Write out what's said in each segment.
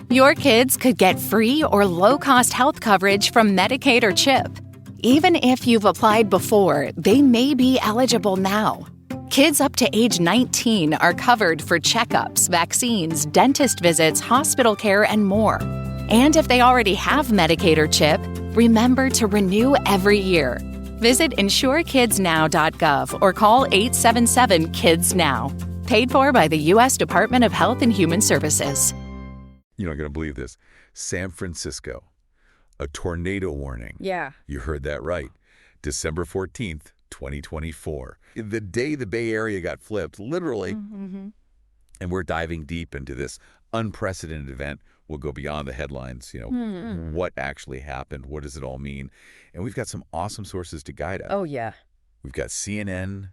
Your kids could get free or low-cost health coverage from Medicaid or CHIP. Even if you've applied before, they may be eligible now. Kids up to age 19 are covered for checkups, vaccines, dentist visits, hospital care, and more. And if they already have Medicaid or CHIP, remember to renew every year. Visit insurekidsnow.gov or call 877-KIDS-NOW. Paid for by the U.S. Department of Health and Human Services. You're not going to believe this. San Francisco, a tornado warning. Yeah. You heard that right. December 14th, 2024. The day the Bay Area got flipped, literally. Mm-hmm. And we're diving deep into this unprecedented event. We'll go beyond the headlines, what actually happened, what does it all mean? And we've got some awesome sources to guide us. Oh, yeah. We've got CNN,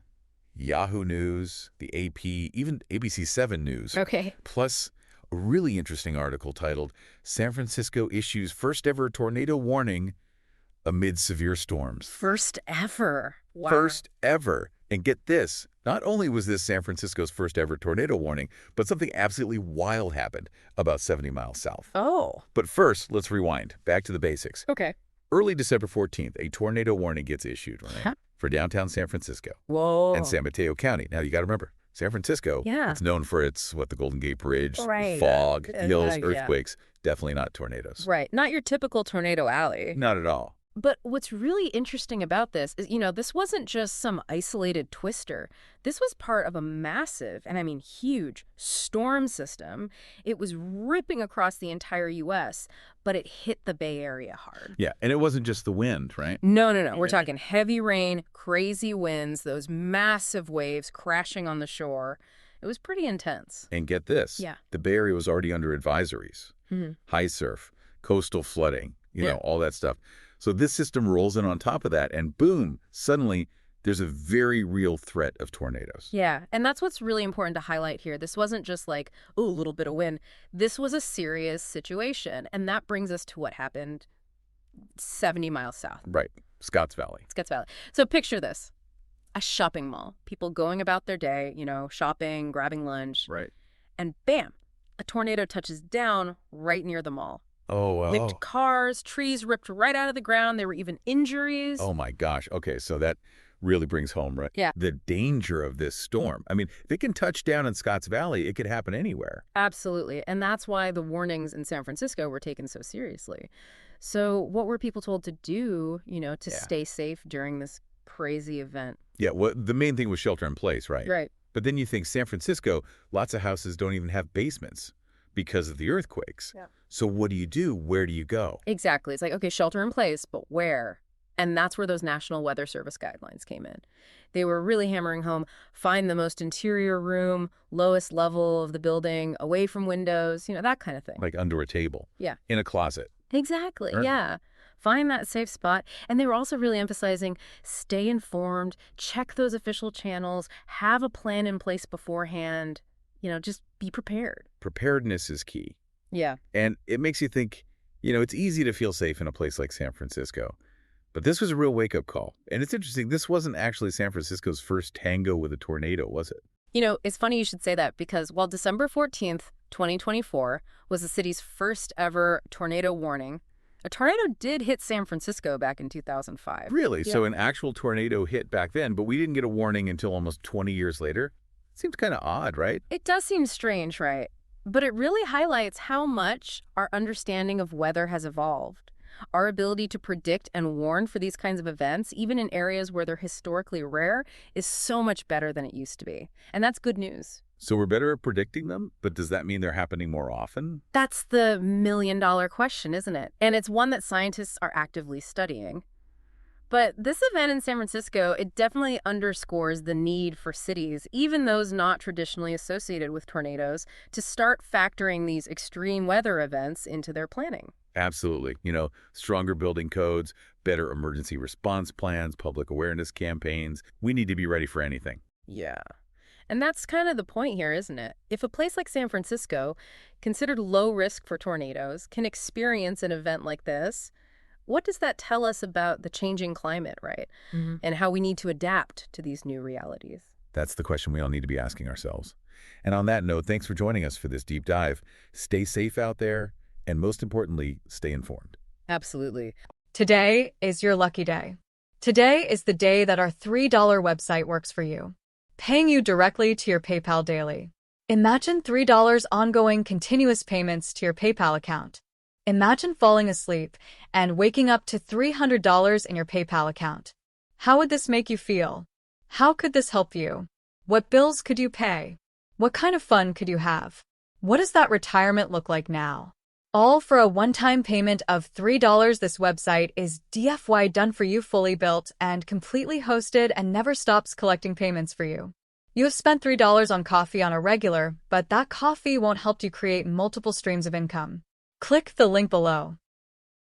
Yahoo News, the AP, even ABC7 News. Okay. Plus a really interesting article titled, San Francisco Issues First Ever Tornado Warning Amid Severe Storms. First ever. Wow. First ever. And get this, not only was this San Francisco's first ever tornado warning, but something absolutely wild happened about 70 miles south. Oh. But first, let's rewind. Back to the basics. Okay. Early December 14th, a tornado warning gets issued, right? For downtown San Francisco. Whoa. And San Mateo County. Now, you got to remember, San Francisco, Yeah. it's known for its, the Golden Gate Bridge, Right. fog, hills, Yeah. earthquakes. Definitely not tornadoes. Right. Not your typical tornado alley. Not at all. But what's really interesting about this is, this wasn't just some isolated twister. This was part of a massive, and I mean huge, storm system. It was ripping across the entire U.S., but it hit the Bay Area hard. Yeah, and it wasn't just the wind, right? No. We're talking heavy rain, crazy winds, those massive waves crashing on the shore. It was pretty intense. And get this. Yeah. The Bay Area was already under advisories. Mm-hmm. High surf, coastal flooding, all that stuff. So this system rolls in on top of that, and boom, suddenly there's a very real threat of tornadoes. Yeah, and that's what's really important to highlight here. This wasn't just like, a little bit of wind. This was a serious situation, and that brings us to what happened 70 miles south. Right, Scotts Valley. Scotts Valley. So picture this, a shopping mall, people going about their day, shopping, grabbing lunch. Right. And bam, a tornado touches down right near the mall. Oh, wow. Nipped cars, trees ripped right out of the ground. There were even injuries. Oh, my gosh. Okay, so that really brings home, right? Yeah. The danger of this storm. I mean, if it can touch down in Scotts Valley, it could happen anywhere. Absolutely. And that's why the warnings in San Francisco were taken so seriously. So what were people told to do, to stay safe during this crazy event? Yeah, well, the main thing was shelter in place, right? Right. But then you think San Francisco, lots of houses don't even have basements because of the earthquakes. Yeah. So what do you do? Where do you go? Exactly. It's like, okay, shelter in place, but where? And that's where those National Weather Service guidelines came in. They were really hammering home, find the most interior room, lowest level of the building, away from windows, that kind of thing. Like under a table. Yeah. In a closet. Exactly. Sure. Yeah. Find that safe spot. And they were also really emphasizing stay informed, check those official channels, have a plan in place beforehand, just be prepared. Preparedness is key. Yeah. And it makes you think, it's easy to feel safe in a place like San Francisco. But this was a real wake-up call. And it's interesting, this wasn't actually San Francisco's first tango with a tornado, was it? It's funny you should say that because while December 14th, 2024 was the city's first ever tornado warning, a tornado did hit San Francisco back in 2005. Really? Yeah. So an actual tornado hit back then, but we didn't get a warning until almost 20 years later? Seems kind of odd, right? It does seem strange, right? But it really highlights how much our understanding of weather has evolved. Our ability to predict and warn for these kinds of events, even in areas where they're historically rare, is so much better than it used to be. And that's good news. So we're better at predicting them, but does that mean they're happening more often? That's the million-dollar question, isn't it? And it's one that scientists are actively studying. But this event in San Francisco, it definitely underscores the need for cities, even those not traditionally associated with tornadoes, to start factoring these extreme weather events into their planning. Absolutely. Stronger building codes, better emergency response plans, public awareness campaigns. We need to be ready for anything. Yeah. And that's kind of the point here, isn't it? If a place like San Francisco, considered low risk for tornadoes, can experience an event like this, what does that tell us about the changing climate, right? Mm-hmm. And how we need to adapt to these new realities? That's the question we all need to be asking ourselves. And on that note, thanks for joining us for this deep dive. Stay safe out there. And most importantly, stay informed. Absolutely. Today is your lucky day. Today is the day that our $3 website works for you, paying you directly to your PayPal daily. Imagine $3 ongoing continuous payments to your PayPal account. Imagine falling asleep and waking up to $300 in your PayPal account. How would this make you feel? How could this help you? What bills could you pay? What kind of fun could you have? What does that retirement look like now? All for a one-time payment of $3. This website is DFY done for you, fully built and completely hosted, and never stops collecting payments for you. You have spent $3 on coffee on a regular, but that coffee won't help you create multiple streams of income. Click the link below.